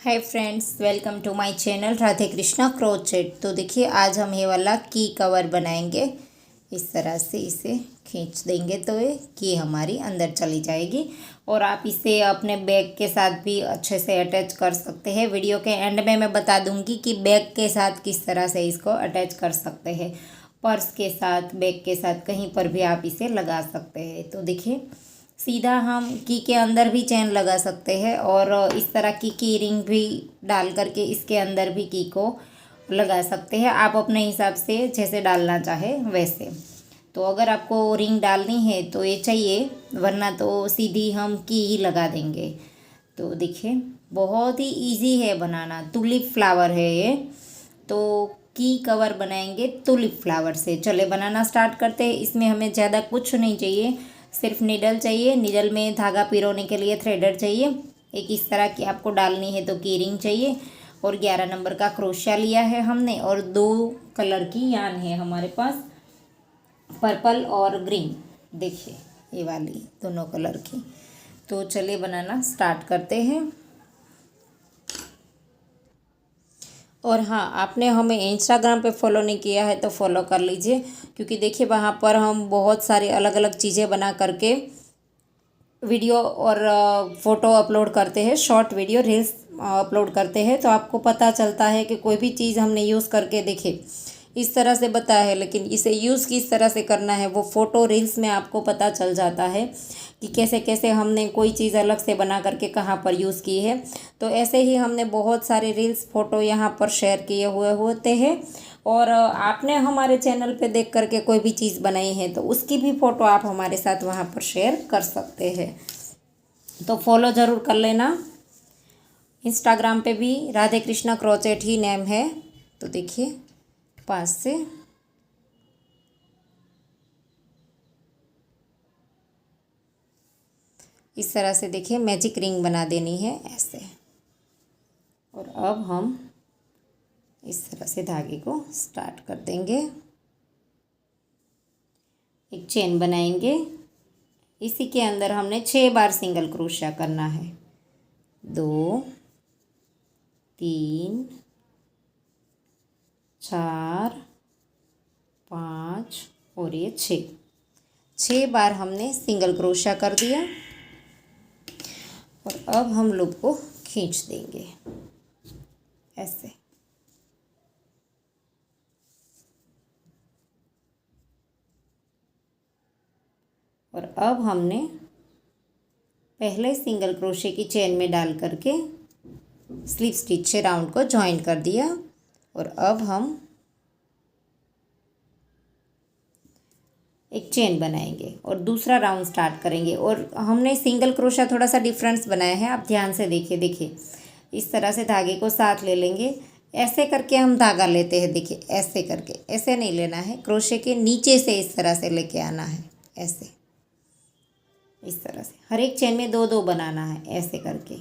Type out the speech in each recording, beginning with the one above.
Hi friends, welcome to my channel Radhe Krishna crochet. तो देखिए, आज हम ये वाला की कवर बनाएंगे। इस तरह से इसे खींच देंगे तो ये की हमारी अंदर चली जाएगी। और आप इसे अपने बैग के साथ भी अच्छे से अटैच कर सकते हैं। वीडियो के एंड में मैं बता दूंगी कि बैग के साथ किस तरह से इसको अटैच कर सकते हैं। पर्स के साथ, बैग के साथ, कहीं पर भी आप इसे लगा सकते हैं। तो देखिए, सीधा हम की के अंदर भी चेन लगा सकते हैं और इस तरह की रिंग भी डाल करके इसके अंदर भी की को लगा सकते हैं। आप अपने हिसाब से जैसे डालना चाहे वैसे। तो अगर आपको रिंग डालनी है तो ये चाहिए, वरना तो सीधी हम की ही लगा देंगे। तो देखिए, बहुत ही इजी है बनाना। टुलिप फ्लावर है ये। तो की कवर बनाएंगे टुलिप फ्लावर से। चले बनाना स्टार्ट करते हैं। इसमें हमें ज़्यादा कुछ नहीं चाहिए, सिर्फ निडल चाहिए। निडल में धागा पिरोने के लिए थ्रेडर चाहिए। एक इस तरह की आपको डालनी है तो की रिंग चाहिए। और 11 नंबर का क्रोशिया लिया है हमने। और 2 कलर की यान है हमारे पास, पर्पल और ग्रीन। देखिए, ये वाली दोनों कलर की। तो चलिए बनाना स्टार्ट करते हैं। और हाँ, आपने हमें इंस्टाग्राम पे फॉलो नहीं किया है तो फॉलो कर लीजिए, क्योंकि देखिए वहाँ पर हम बहुत सारी अलग अलग चीज़ें बना करके वीडियो और फ़ोटो अपलोड करते हैं। शॉर्ट वीडियो रील्स अपलोड करते हैं। तो आपको पता चलता है कि कोई भी चीज़ हमने यूज़ करके देखे, इस तरह से बताया है, लेकिन इसे यूज़ किस तरह से करना है वो फ़ोटो रील्स में आपको पता चल जाता है कि कैसे कैसे हमने कोई चीज़ अलग से बना करके कहाँ पर यूज़ की है। तो ऐसे ही हमने बहुत सारे रील्स फ़ोटो यहाँ पर शेयर किए हुए होते हैं। और आपने हमारे चैनल पे देख करके कोई भी चीज़ बनाई है तो उसकी भी फ़ोटो आप हमारे साथ वहाँ पर शेयर कर सकते हैं। तो फॉलो ज़रूर कर लेना। इंस्टाग्राम पे भी राधे कृष्णा क्रोचेट ही नेम है। तो देखिए, पास से इस तरह से देखिए मैजिक रिंग बना देनी है ऐसे। और अब हम इस तरह से धागे को स्टार्ट कर देंगे। एक चेन बनाएंगे। इसी के अंदर हमने 6 बार सिंगल क्रोशिया करना है। 2, 3, 4, 5 और ये 6 बार हमने सिंगल क्रोशिया कर दिया। और अब हम लूप को खींच देंगे ऐसे। और अब हमने पहले सिंगल क्रोशे की चेन में डाल करके स्लिप स्टिच से राउंड को ज्वाइन कर दिया। और अब हम एक चेन बनाएंगे और दूसरा राउंड स्टार्ट करेंगे। और हमने सिंगल क्रोशा थोड़ा सा डिफरेंस बनाया है, आप ध्यान से देखिए। इस तरह से धागे को साथ ले लेंगे। ऐसे करके हम धागा लेते हैं। देखिए, ऐसे करके, ऐसे नहीं लेना है, क्रोशे के नीचे से इस तरह से लेके आना है ऐसे। इस तरह से हर एक चेन में 2 2 बनाना है ऐसे करके।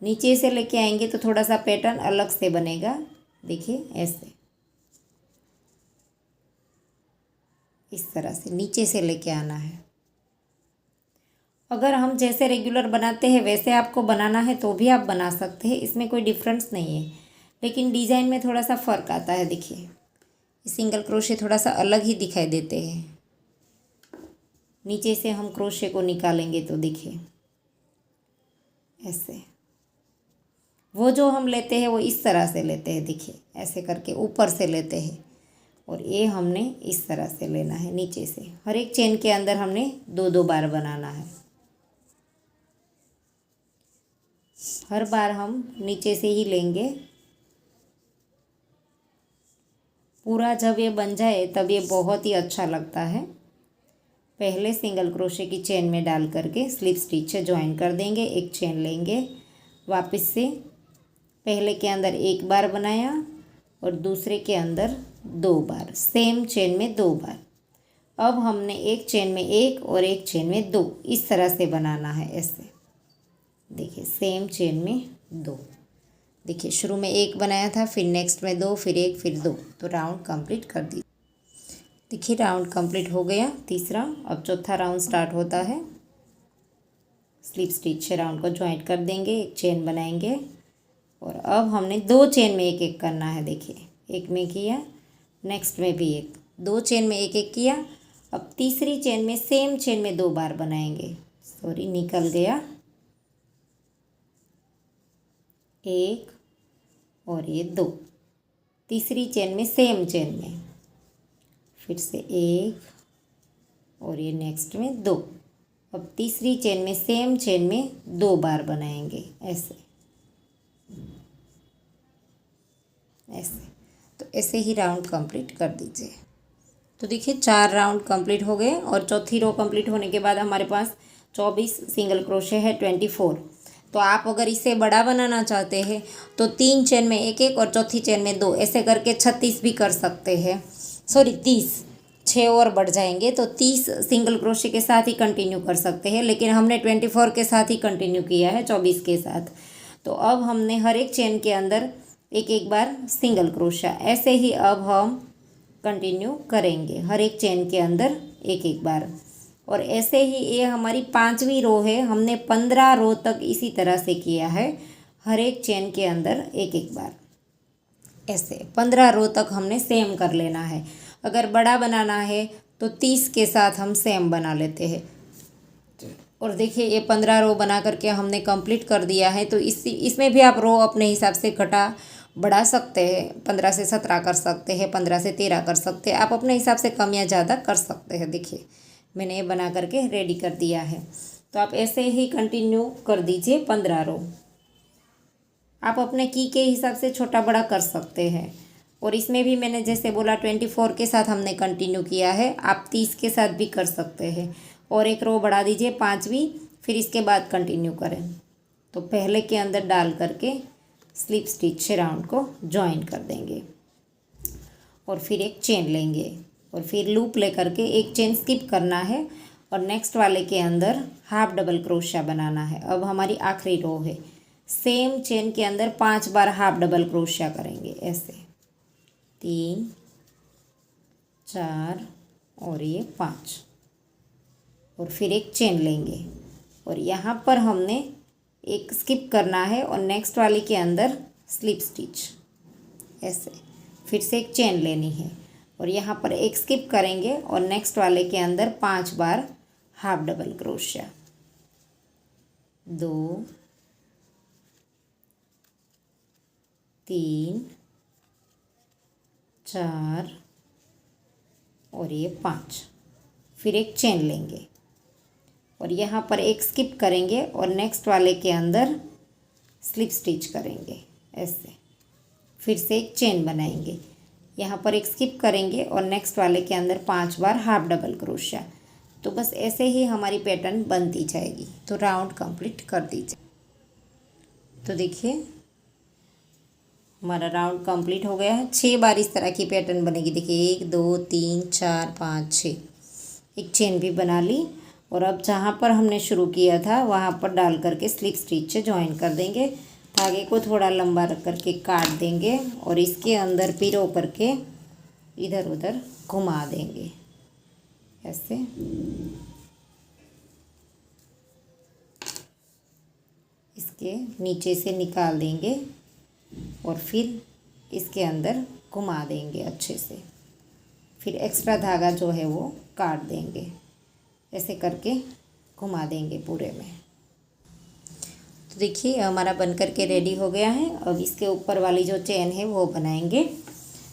नीचे से लेके आएंगे तो थोड़ा सा पैटर्न अलग से बनेगा। देखिए, ऐसे इस तरह से नीचे से लेके आना है। अगर हम जैसे रेगुलर बनाते हैं वैसे आपको बनाना है तो भी आप बना सकते हैं, इसमें कोई डिफरेंस नहीं है। लेकिन डिज़ाइन में थोड़ा सा फ़र्क आता है। देखिए, सिंगल क्रोशे थोड़ा सा अलग ही दिखाई देते हैं। नीचे से हम क्रोशे को निकालेंगे तो देखिए ऐसे। वो जो हम लेते हैं वो इस तरह से लेते हैं। देखिए, ऐसे करके ऊपर से लेते हैं। और ये हमने इस तरह से लेना है नीचे से। हर एक चेन के अंदर हमने 2 2 बार बनाना है। हर बार हम नीचे से ही लेंगे। पूरा जब ये बन जाए तब ये बहुत ही अच्छा लगता है। पहले सिंगल क्रोशे की चेन में डाल करके स्लिप स्टिच से ज्वाइन कर देंगे। एक चेन लेंगे, वापस से पहले के अंदर 1 बार बनाया और दूसरे के अंदर 2 बार, सेम चेन में 2 बार। अब हमने एक चेन में 1 और एक चेन में 2, इस तरह से बनाना है ऐसे। देखिए, सेम चेन में 2। देखिए, शुरू में 1 बनाया था, फिर नेक्स्ट में 2, फिर 1, फिर 2। तो राउंड कंप्लीट कर दी। देखिए, राउंड कंप्लीट हो गया तीसरा। अब चौथा राउंड स्टार्ट होता है। स्लिप स्टिच से राउंड को ज्वाइंट कर देंगे, एक चेन बनाएंगे। और अब हमने 2 चेन में एक एक करना है। देखिए, एक में किया, नेक्स्ट में भी एक, 2 चेन में एक एक किया। अब तीसरी चेन में सेम चेन में 2 बार बनाएंगे। सॉरी, निकल गया, एक और ये 2। तीसरी चेन में सेम चेन में फिर से एक और ये नेक्स्ट में 2। अब तीसरी चेन में सेम चेन में 2 बार बनाएंगे, ऐसे ऐसे। तो ऐसे ही राउंड कंप्लीट कर दीजिए। तो देखिए 4 राउंड कंप्लीट हो गए और चौथी रो कंप्लीट होने के बाद हमारे पास 24 सिंगल क्रोशे है, 24। तो आप अगर इसे बड़ा बनाना चाहते हैं तो 3 चेन में एक एक और चौथी चेन में 2, ऐसे करके 36 भी कर सकते हैं। सॉरी 30, 6 और बढ़ जाएंगे तो 30 सिंगल क्रोशे के साथ ही कंटिन्यू कर सकते हैं, लेकिन हमने 24 के साथ ही कंटिन्यू किया है, 24 के साथ। तो अब हमने हर एक चेन के अंदर एक एक बार सिंगल क्रोशा, ऐसे ही अब हम कंटिन्यू करेंगे हर एक चेन के अंदर एक एक बार। और ऐसे ही ये हमारी 5वीं रो है, हमने 15 रो तक इसी तरह से किया है, हर एक चेन के अंदर एक एक बार। ऐसे 15 रो तक हमने सेम कर लेना है। अगर बड़ा बनाना है तो 30 के साथ हम सेम बना लेते हैं। और देखिए ये 15 रो बना करके हमने कंप्लीट कर दिया है। तो इसमें भी आप रो अपने हिसाब से घटा बढ़ा सकते हैं, 15 से 17 कर सकते हैं, 15 से 13 कर सकते हैं, आप अपने हिसाब से कम या ज़्यादा कर सकते हैं। देखिए मैंने ये बना करके रेडी कर दिया है। तो आप ऐसे ही कंटिन्यू कर दीजिए 15 रो। आप अपने की के हिसाब से छोटा बड़ा कर सकते हैं। और इसमें भी मैंने जैसे बोला 24 के साथ हमने कंटिन्यू किया है, आप 30 के साथ भी कर सकते हैं। और एक रो बढ़ा दीजिए 5वीं, फिर इसके बाद कंटिन्यू करें। तो पहले के अंदर डाल करके स्लिप स्टिच से राउंड को ज्वाइन कर देंगे और फिर एक चेन लेंगे और फिर लूप ले करके एक चेन स्किप करना है और नेक्स्ट वाले के अंदर हाफ डबल क्रोशिया बनाना है। अब हमारी आखिरी रो है, सेम चेन के अंदर 5 बार हाफ डबल क्रोशिया करेंगे, ऐसे 3 4 और ये 5। और फिर एक चेन लेंगे और यहाँ पर हमने एक स्किप करना है और नेक्स्ट वाले के अंदर स्लिप स्टिच, ऐसे फिर से एक चेन लेनी है और यहाँ पर एक स्किप करेंगे और नेक्स्ट वाले के अंदर 5 बार हाफ डबल क्रोशिया, 2 3 4 और ये 5। फिर एक चेन लेंगे और यहाँ पर एक स्किप करेंगे और नेक्स्ट वाले के अंदर स्लिप स्टिच करेंगे, ऐसे फिर से एक चेन बनाएंगे, यहाँ पर एक स्किप करेंगे और नेक्स्ट वाले के अंदर 5 बार हाफ डबल क्रोशिया। तो बस ऐसे ही हमारी पैटर्न बनती जाएगी। तो राउंड कंप्लीट कर दीजिए। तो देखिए हमारा राउंड कंप्लीट हो गया है। 6 बार इस तरह की पैटर्न बनेगी। देखिए 1 2 3 4 5 6, एक चेन भी बना ली। और अब जहाँ पर हमने शुरू किया था वहाँ पर डाल करके स्लिप स्टिच से ज्वाइन कर देंगे। धागे को थोड़ा लंबा रख करके काट देंगे और इसके अंदर पिरो करके इधर उधर घुमा देंगे, ऐसे। इसके नीचे से निकाल देंगे और फिर इसके अंदर घुमा देंगे अच्छे से। फिर एक्स्ट्रा धागा जो है वो काट देंगे, ऐसे करके घुमा देंगे पूरे में। तो देखिए हमारा बन करके रेडी हो गया है। अब इसके ऊपर वाली जो चेन है वो बनाएंगे।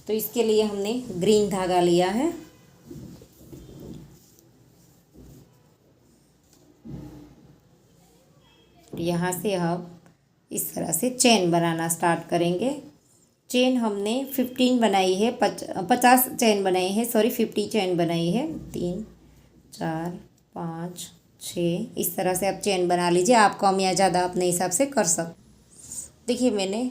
तो इसके लिए हमने ग्रीन धागा लिया है। यहाँ से हम इस तरह से चेन बनाना स्टार्ट करेंगे। चेन हमने 15 बनाई है, 50 चेन बनाई है, सॉरी 50 चेन बनाई है। 3 4 5 6 इस तरह से आप चेन बना लीजिए। आप कम या ज़्यादा अपने हिसाब से कर सकते। देखिए मैंने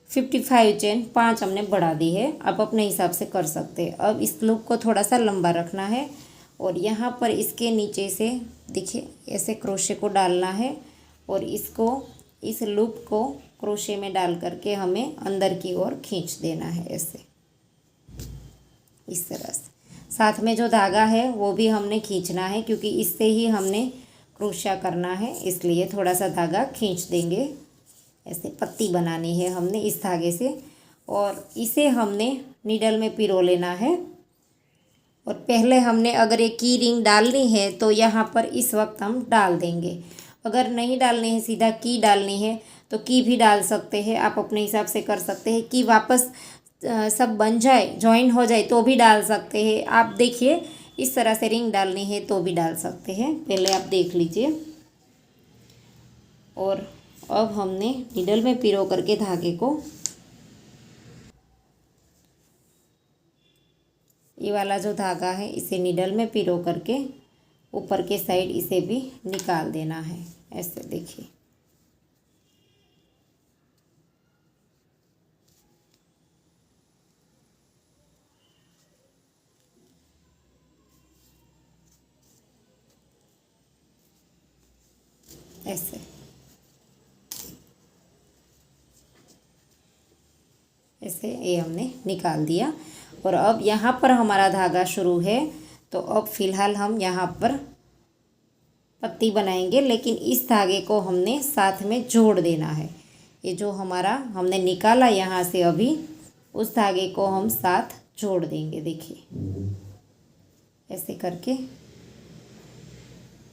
55 चेन 5 हमने बढ़ा दी है, आप अपने हिसाब से कर सकते हैं। अब इस लूप को थोड़ा सा लंबा रखना है और यहाँ पर इसके नीचे से देखिए ऐसे क्रोशे को डालना है और इसको इस लूप को क्रोशे में डाल करके हमें अंदर की ओर खींच देना है, ऐसे इस तरह से। साथ में जो धागा है वो भी हमने खींचना है क्योंकि इससे ही हमने क्रोशिया करना है, इसलिए थोड़ा सा धागा खींच देंगे। ऐसे पत्ती बनानी है हमने इस धागे से, और इसे हमने नीडल में पिरो लेना है। और पहले हमने अगर ये की रिंग डालनी है तो यहाँ पर इस वक्त हम डाल देंगे। अगर नहीं डालनी है, सीधा की डालनी है तो की भी डाल सकते हैं, आप अपने हिसाब से कर सकते हैं। की वापस सब बन जाए, जॉइन हो जाए तो भी डाल सकते हैं। आप देखिए इस तरह से रिंग डालनी है तो भी डाल सकते हैं, पहले आप देख लीजिए। और अब हमने नीडल में पिरो करके धागे को, ये वाला जो धागा है इसे नीडल में पिरो करके ऊपर के साइड इसे भी निकाल देना है। ऐसे देखिए, ऐसे ऐसे ये हमने निकाल दिया। और अब यहाँ पर हमारा धागा शुरू है, तो अब फ़िलहाल हम यहाँ पर पत्ती बनाएंगे, लेकिन इस धागे को हमने साथ में जोड़ देना है। ये जो हमारा हमने निकाला यहाँ से अभी, उस धागे को हम साथ जोड़ देंगे। देखिए ऐसे करके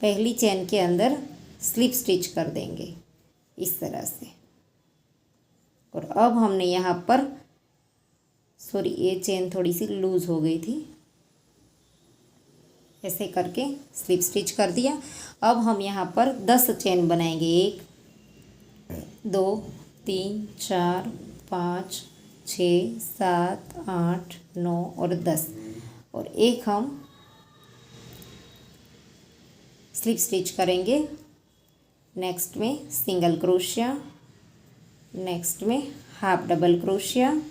पहली चेन के अंदर स्लिप स्टिच कर देंगे इस तरह से। और अब हमने यहाँ पर, सॉरी ये चेन थोड़ी सी लूज़ हो गई थी, ऐसे करके स्लिप स्टिच कर दिया। अब हम यहाँ पर 10 चेन बनाएंगे। 1 2 3 4 5 6 7 8 9 और 10, और एक हम स्लिप स्टिच करेंगे। नेक्स्ट में सिंगल क्रोशिया, नेक्स्ट में हाफ डबल क्रोशिया,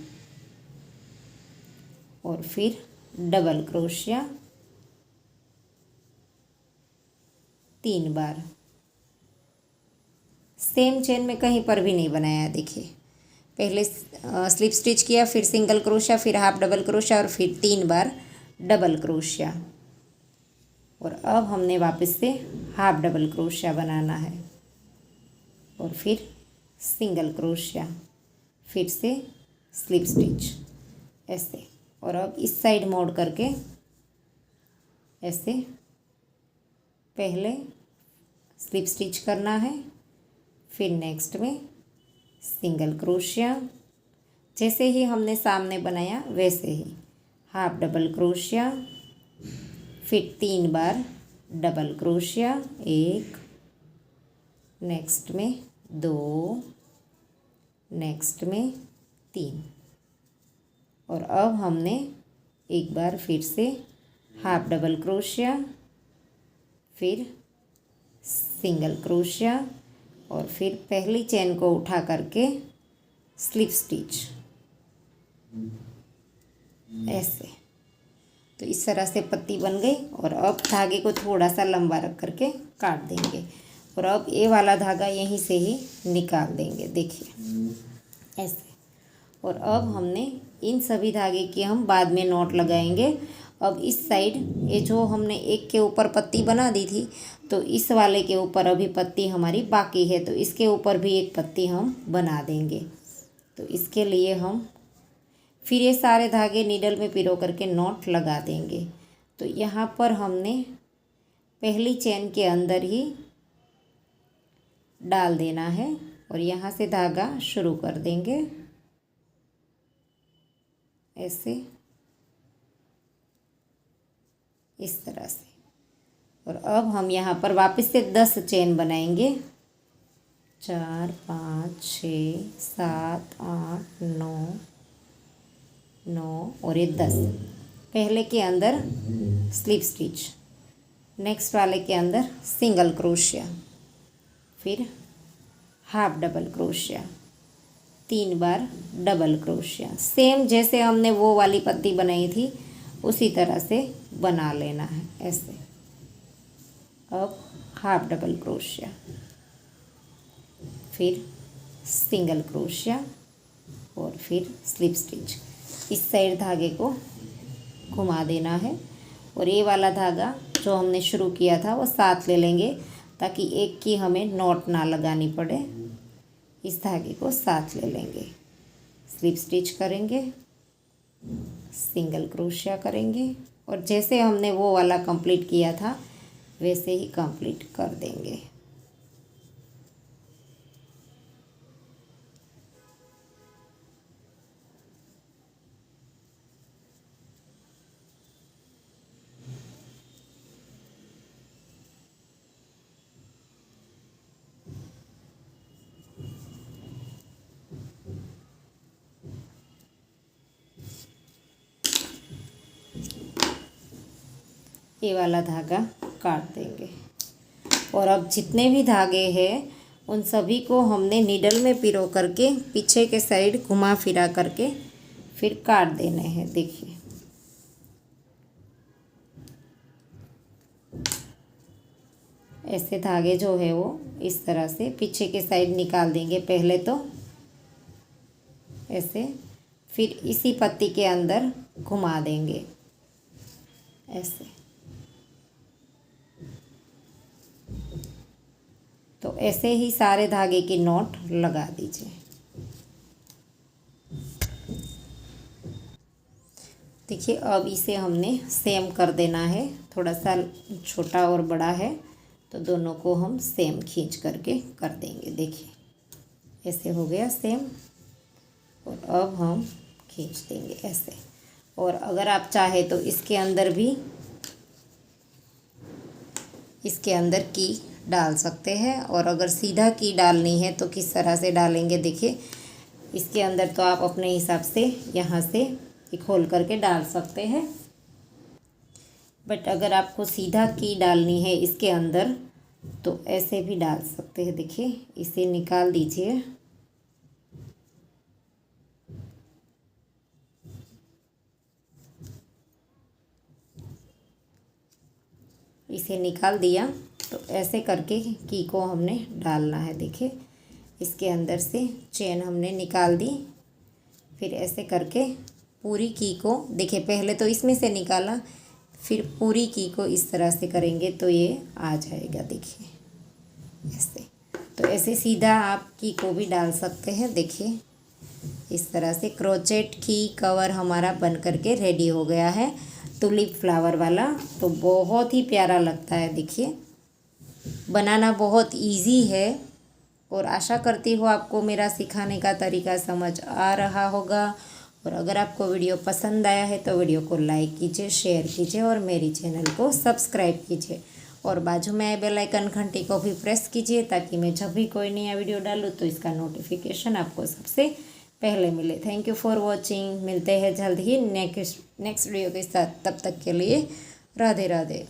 और फिर डबल क्रोशिया 3 बार। सेम चेन में कहीं पर भी नहीं बनाया, देखिए पहले स्लिप स्टिच किया, फिर सिंगल क्रोशिया, फिर हाफ डबल क्रोशिया, और फिर 3 बार डबल क्रोशिया। और अब हमने वापस से हाफ डबल क्रोशिया बनाना है, और फिर सिंगल क्रोशिया, फिर से स्लिप स्टिच ऐसे। और अब इस साइड मोड़ करके ऐसे पहले स्लिप स्टिच करना है, फिर नेक्स्ट में सिंगल क्रोशिया, जैसे ही हमने सामने बनाया वैसे ही हाफ डबल क्रोशिया, फिर 3 बार डबल क्रोशिया, 1, नेक्स्ट में 2, नेक्स्ट में 3। और अब हमने एक बार फिर से हाफ डबल क्रोशिया, फिर सिंगल क्रोशिया, और फिर पहली चेन को उठा करके स्लिप स्टिच ऐसे। तो इस तरह से पत्ती बन गई। और अब धागे को थोड़ा सा लंबा रख करके काट देंगे, और अब ये वाला धागा यहीं से ही निकाल देंगे, देखिए ऐसे। और अब हमने इन सभी धागे की हम बाद में नॉट लगाएंगे। अब इस साइड ये जो हमने एक के ऊपर पत्ती बना दी थी, तो इस वाले के ऊपर अभी पत्ती हमारी बाकी है, तो इसके ऊपर भी एक पत्ती हम बना देंगे। तो इसके लिए हम फिर ये सारे धागे नीडल में पिरो करके नॉट लगा देंगे। तो यहाँ पर हमने पहली चेन के अंदर ही डाल देना है, और यहाँ से धागा शुरू कर देंगे ऐसे, इस तरह से। और अब हम यहाँ पर वापस से 10 चेन बनाएंगे। 4 5 6 7 8 9 और ये 10। पहले के अंदर स्लिप स्टिच, नेक्स्ट वाले के अंदर सिंगल क्रोशिया, फिर हाफ डबल क्रोशिया, 3 बार डबल क्रोशिया। सेम जैसे हमने वो वाली पत्ती बनाई थी उसी तरह से बना लेना है ऐसे। अब हाफ डबल क्रोशिया, फिर सिंगल क्रोशिया, और फिर स्लिप स्टिच। इस साइड धागे को घुमा देना है, और ये वाला धागा जो हमने शुरू किया था वो साथ ले लेंगे, ताकि एक की हमें नॉट ना लगानी पड़े। इस धागे को साथ ले लेंगे, स्लिप स्टिच करेंगे, सिंगल क्रोशिया करेंगे और जैसे हमने वो वाला कंप्लीट किया था वैसे ही कंप्लीट कर देंगे। ये वाला धागा काट देंगे और अब जितने भी धागे हैं उन सभी को हमने नीडल में पिरो करके पीछे के साइड घुमा फिरा करके फिर काट देने हैं। देखिए ऐसे धागे जो है वो इस तरह से पीछे के साइड निकाल देंगे पहले तो ऐसे, फिर इसी पत्ती के अंदर घुमा देंगे ऐसे। तो ऐसे ही सारे धागे की नॉट लगा दीजिए। देखिए अब इसे हमने सेम कर देना है, थोड़ा सा छोटा और बड़ा है तो दोनों को हम सेम खींच करके कर देंगे। देखिए ऐसे हो गया सेम और अब हम खींच देंगे ऐसे। और अगर आप चाहे तो इसके अंदर की डाल सकते हैं और अगर सीधा की डालनी है तो किस तरह से डालेंगे। देखिए इसके अंदर तो आप अपने हिसाब से यहाँ से खोल करके डाल सकते हैं, बट अगर आपको सीधा की डालनी है इसके अंदर तो ऐसे भी डाल सकते हैं। देखिए इसे निकाल दीजिए, इसे निकाल दिया तो ऐसे करके की को हमने डालना है। देखिए इसके अंदर से चेन हमने निकाल दी, फिर ऐसे करके पूरी की को, देखिए पहले तो इसमें से निकाला फिर पूरी की को इस तरह से करेंगे तो ये आ जाएगा। देखिए ऐसे, तो ऐसे सीधा आप की को भी डाल सकते हैं। देखिए इस तरह से क्रोचेट की कवर हमारा बन करके रेडी हो गया है, टुलिप फ्लावर वाला। तो बहुत ही प्यारा लगता है। देखिए बनाना बहुत इजी है और आशा करती हूँ आपको मेरा सिखाने का तरीका समझ आ रहा होगा। और अगर आपको वीडियो पसंद आया है तो वीडियो को लाइक कीजिए, शेयर कीजिए और मेरी चैनल को सब्सक्राइब कीजिए और बाजू में बेल आइकन घंटी को भी प्रेस कीजिए ताकि मैं जब भी कोई नया वीडियो डालूँ तो इसका नोटिफिकेशन आपको सबसे पहले मिले। Thank you for watching. मिलते हैं जल्द ही नेक्स्ट वीडियो के साथ, तब तक के लिए राधे राधे।